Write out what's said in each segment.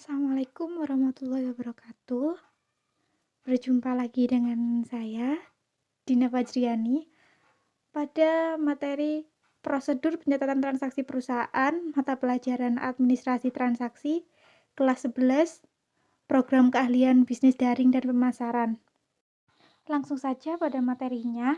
Assalamualaikum warahmatullahi wabarakatuh. Berjumpa lagi dengan saya, Dina Fajriani, pada materi prosedur pencatatan transaksi perusahaan, mata pelajaran administrasi transaksi, kelas 11, program keahlian bisnis daring dan pemasaran. Langsung saja pada materinya.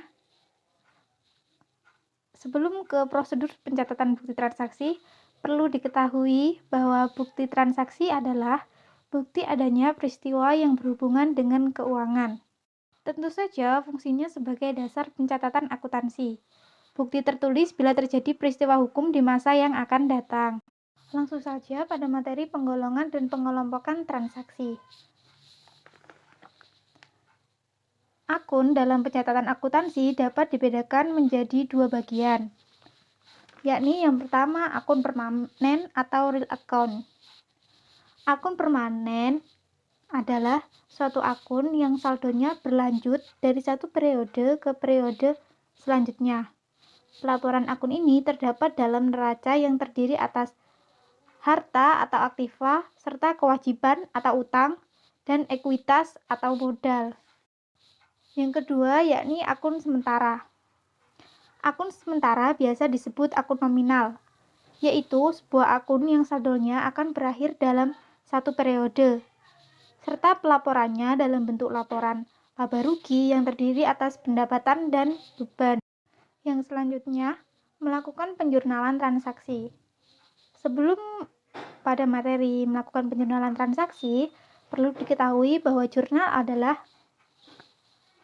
Sebelum ke prosedur pencatatan bukti transaksi, perlu diketahui bahwa bukti transaksi adalah bukti adanya peristiwa yang berhubungan dengan keuangan. Tentu saja fungsinya sebagai dasar pencatatan akuntansi. Bukti tertulis bila terjadi peristiwa hukum di masa yang akan datang. Langsung saja pada materi penggolongan dan pengelompokan transaksi. Akun dalam pencatatan akuntansi dapat dibedakan menjadi dua bagian, yakni yang pertama akun permanen atau real account. Akun permanen adalah suatu akun yang saldonya berlanjut dari satu periode ke periode selanjutnya. Pelaporan akun ini terdapat dalam neraca yang terdiri atas harta atau aktiva, serta kewajiban atau utang, dan ekuitas atau modal. Yang kedua yakni akun sementara. Akun sementara biasa disebut akun nominal, yaitu sebuah akun yang saldonya akan berakhir dalam satu periode, serta pelaporannya dalam bentuk laporan laba rugi yang terdiri atas pendapatan dan beban. Yang selanjutnya, melakukan penjurnalan transaksi. Sebelum pada materi melakukan penjurnalan transaksi, perlu diketahui bahwa jurnal adalah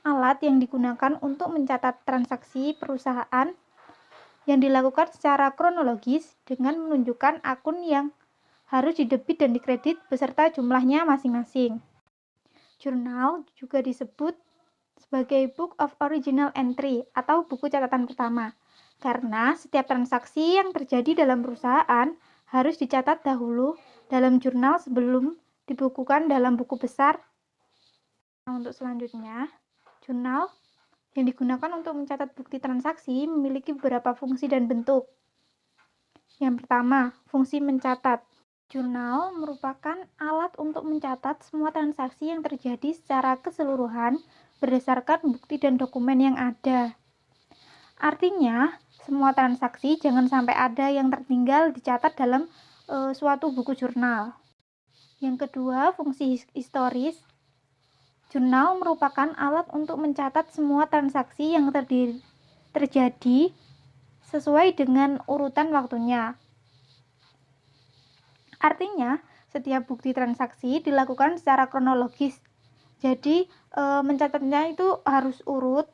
alat yang digunakan untuk mencatat transaksi perusahaan yang dilakukan secara kronologis dengan menunjukkan akun yang harus didebit dan dikredit beserta jumlahnya masing-masing. Jurnal juga disebut sebagai Book of Original Entry atau buku catatan pertama, karena setiap transaksi yang terjadi dalam perusahaan harus dicatat dahulu dalam jurnal sebelum dibukukan dalam buku besar. Untuk selanjutnya, jurnal yang digunakan untuk mencatat bukti transaksi memiliki beberapa fungsi dan bentuk. Yang pertama, fungsi mencatat. Jurnal merupakan alat untuk mencatat semua transaksi yang terjadi secara keseluruhan berdasarkan bukti dan dokumen yang ada. Artinya, semua transaksi jangan sampai ada yang tertinggal dicatat dalam suatu buku jurnal. Yang kedua, fungsi historis. Jurnal merupakan alat untuk mencatat semua transaksi yang terjadi sesuai dengan urutan waktunya. Artinya, setiap bukti transaksi dilakukan secara kronologis. Jadi, mencatatnya itu harus urut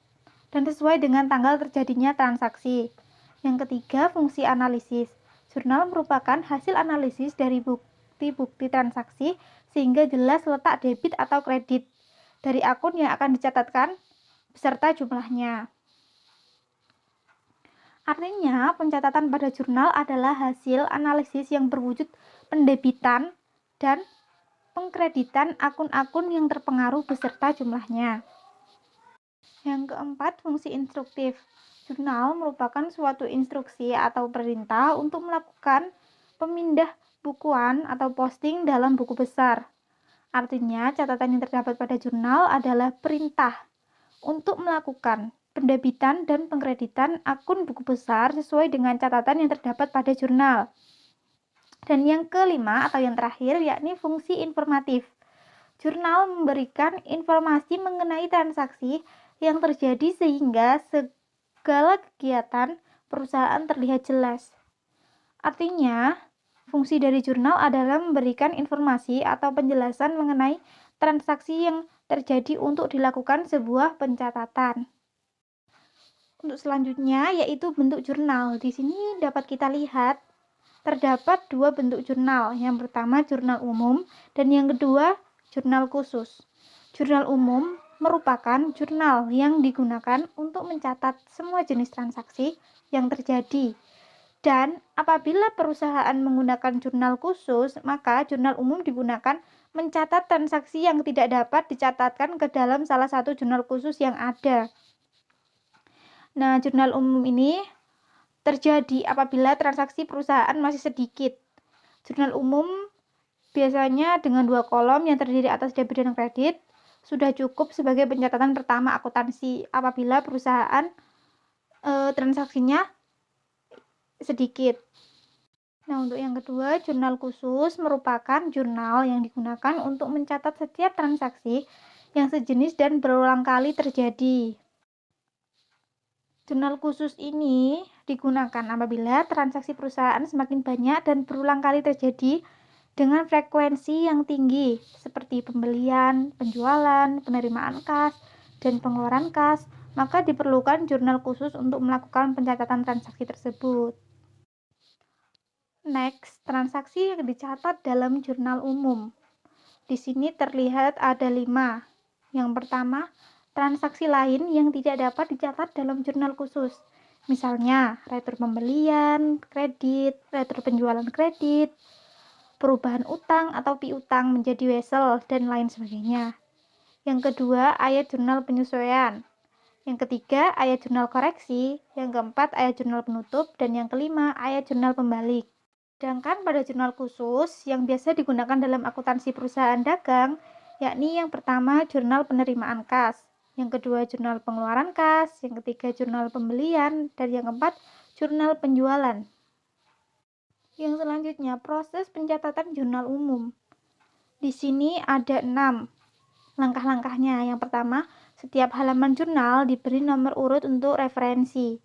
dan sesuai dengan tanggal terjadinya transaksi. Yang ketiga, fungsi analisis. Jurnal merupakan hasil analisis dari bukti-bukti transaksi sehingga jelas letak debit atau kredit dari akun yang akan dicatatkan beserta jumlahnya. Artinya, pencatatan pada jurnal adalah hasil analisis yang berwujud pendebitan dan pengkreditan akun-akun yang terpengaruh beserta jumlahnya. Yang keempat, fungsi instruktif. Jurnal merupakan suatu instruksi atau perintah untuk melakukan pemindah bukuan atau posting dalam buku besar. Artinya, catatan yang terdapat pada jurnal adalah perintah untuk melakukan pendebitan dan pengkreditan akun buku besar sesuai dengan catatan yang terdapat pada jurnal. Dan yang kelima atau yang terakhir yakni fungsi informatif. Jurnal memberikan informasi mengenai transaksi yang terjadi sehingga segala kegiatan perusahaan terlihat jelas. Artinya, fungsi dari jurnal adalah memberikan informasi atau penjelasan mengenai transaksi yang terjadi untuk dilakukan sebuah pencatatan. Untuk selanjutnya yaitu bentuk jurnal. Di sini dapat kita lihat terdapat dua bentuk jurnal. Yang pertama jurnal umum dan yang kedua jurnal khusus. Jurnal umum merupakan jurnal yang digunakan untuk mencatat semua jenis transaksi yang terjadi. Dan apabila perusahaan menggunakan jurnal khusus, maka jurnal umum digunakan mencatat transaksi yang tidak dapat dicatatkan ke dalam salah satu jurnal khusus yang ada. Nah, jurnal umum ini terjadi apabila transaksi perusahaan masih sedikit. Jurnal umum Biasanya dengan 2 kolom yang terdiri atas debit dan kredit sudah cukup sebagai pencatatan pertama akuntansi apabila perusahaan transaksinya sedikit. Nah, untuk yang kedua, jurnal khusus merupakan jurnal yang digunakan untuk mencatat setiap transaksi yang sejenis dan berulang kali terjadi. Jurnal khusus ini digunakan apabila transaksi perusahaan semakin banyak dan berulang kali terjadi dengan frekuensi yang tinggi, seperti pembelian, penjualan, penerimaan kas, dan pengeluaran kas, maka diperlukan jurnal khusus untuk melakukan pencatatan transaksi tersebut. Next, transaksi yang dicatat dalam jurnal umum. Di sini terlihat ada 5. Yang pertama, transaksi lain yang tidak dapat dicatat dalam jurnal khusus. Misalnya, retur pembelian, kredit, retur penjualan kredit, perubahan utang atau piutang menjadi wesel, dan lain sebagainya. Yang kedua, ayat jurnal penyesuaian. Yang ketiga, ayat jurnal koreksi. Yang keempat, ayat jurnal penutup. Dan yang kelima, ayat jurnal pembalik. Sedangkan pada jurnal khusus yang biasa digunakan dalam akuntansi perusahaan dagang, yakni yang pertama jurnal penerimaan kas, yang kedua jurnal pengeluaran kas, yang ketiga jurnal pembelian, dan yang keempat jurnal penjualan. Yang selanjutnya, proses pencatatan jurnal umum. Di sini ada 6 langkah-langkahnya. Yang pertama, setiap halaman jurnal diberi nomor urut untuk referensi.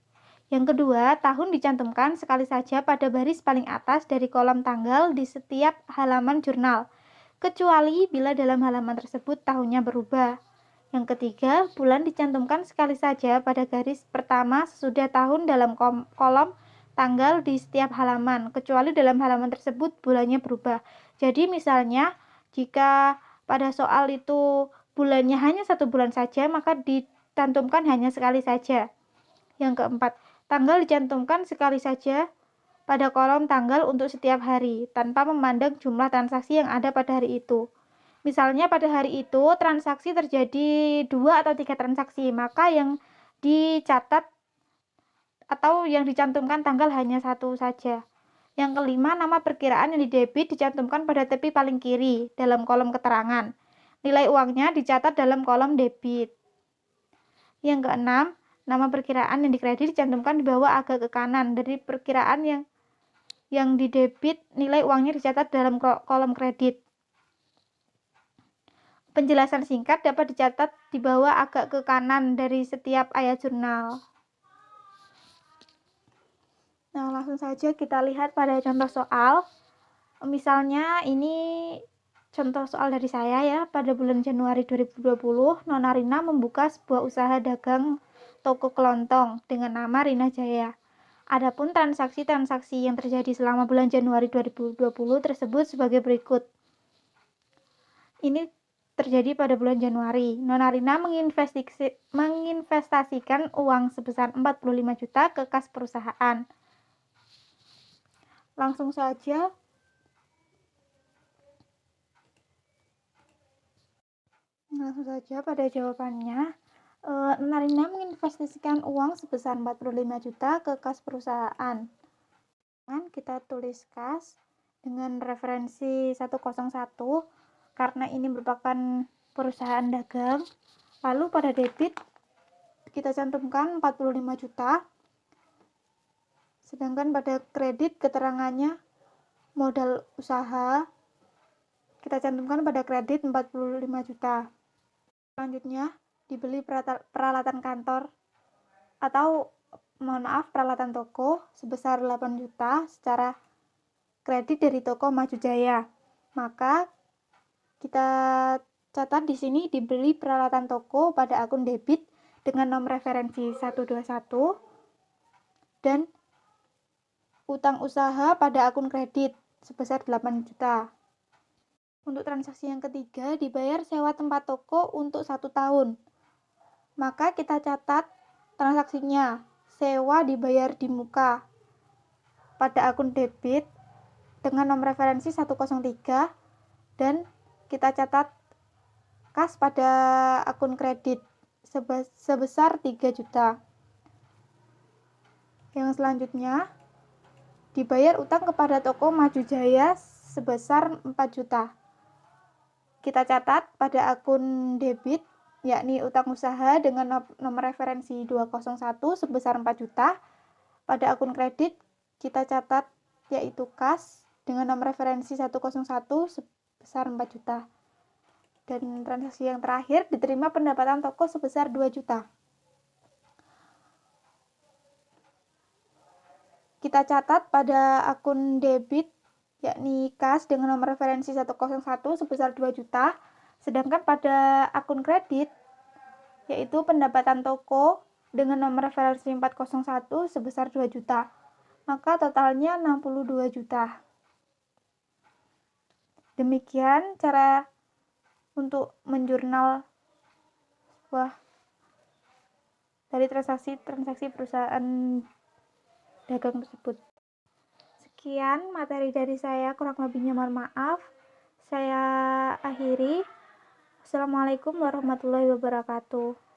Yang kedua, tahun dicantumkan sekali saja pada baris paling atas dari kolom tanggal di setiap halaman jurnal, kecuali bila dalam halaman tersebut tahunnya berubah. Yang ketiga, bulan dicantumkan sekali saja pada garis pertama sesudah tahun dalam kolom tanggal di setiap halaman, kecuali dalam halaman tersebut bulannya berubah. Jadi misalnya, jika pada soal itu bulannya hanya 1 bulan saja, maka dicantumkan hanya sekali saja. Yang keempat, tanggal dicantumkan sekali saja pada kolom tanggal untuk setiap hari, tanpa memandang jumlah transaksi yang ada pada hari itu. Misalnya pada hari itu transaksi terjadi 2 atau 3 transaksi, maka yang dicatat atau yang dicantumkan tanggal hanya 1 saja. Yang kelima, nama perkiraan yang didebit dicantumkan pada tepi paling kiri dalam kolom keterangan. Nilai uangnya dicatat dalam kolom debit. Yang keenam, nama perkiraan yang dikredit dicantumkan di bawah agak ke kanan dari perkiraan yang didebit, nilai uangnya dicatat dalam kolom kredit. Penjelasan singkat dapat dicatat di bawah agak ke kanan dari setiap ayat jurnal. Nah, langsung saja kita lihat pada contoh soal. Misalnya ini contoh soal dari saya ya. Pada bulan Januari 2020, Nona Rina membuka sebuah usaha dagang toko kelontong dengan nama Rina Jaya. Adapun transaksi-transaksi yang terjadi selama bulan Januari 2020 tersebut sebagai berikut. Ini terjadi pada bulan Januari. Nona Rina menginvestasikan uang sebesar 45 juta ke kas perusahaan. Langsung saja pada jawabannya. Nona Rina menginvestasikan uang sebesar 45 juta ke kas perusahaan. Kita tulis kas dengan referensi 101 karena ini merupakan perusahaan dagang. Lalu pada debit kita cantumkan 45 juta. Sedangkan pada kredit keterangannya modal usaha kita cantumkan pada kredit 45 juta. Selanjutnya dibeli peralatan kantor atau peralatan toko sebesar 8 juta secara kredit dari toko Maju Jaya. Maka kita catat di sini dibeli peralatan toko pada akun debit dengan nomor referensi 121 dan utang usaha pada akun kredit sebesar 8 juta. Untuk transaksi yang ketiga, dibayar sewa tempat toko untuk 1 tahun. Maka kita catat transaksinya, sewa dibayar di muka pada akun debit dengan nomor referensi 103 dan kita catat kas pada akun kredit sebesar 3 juta. Yang selanjutnya, dibayar utang kepada toko Maju Jaya sebesar 4 juta. Kita catat pada akun debit, yakni utang usaha dengan nomor referensi 201 sebesar 4 juta. Pada akun kredit, kita catat yaitu kas dengan nomor referensi 101 sebesar 4 juta. Dan transaksi yang terakhir diterima pendapatan toko sebesar 2 juta. Kita catat pada akun debit, yakni kas dengan nomor referensi 101 sebesar 2 juta, sedangkan pada akun kredit, yaitu pendapatan toko dengan nomor referensi 401 sebesar 2 juta, maka totalnya 62 juta. Demikian cara untuk menjurnal dari transaksi perusahaan dagang tersebut. Sekian materi dari saya, kurang lebihnya mohon maaf. Saya akhiri. Assalamualaikum warahmatullahi wabarakatuh.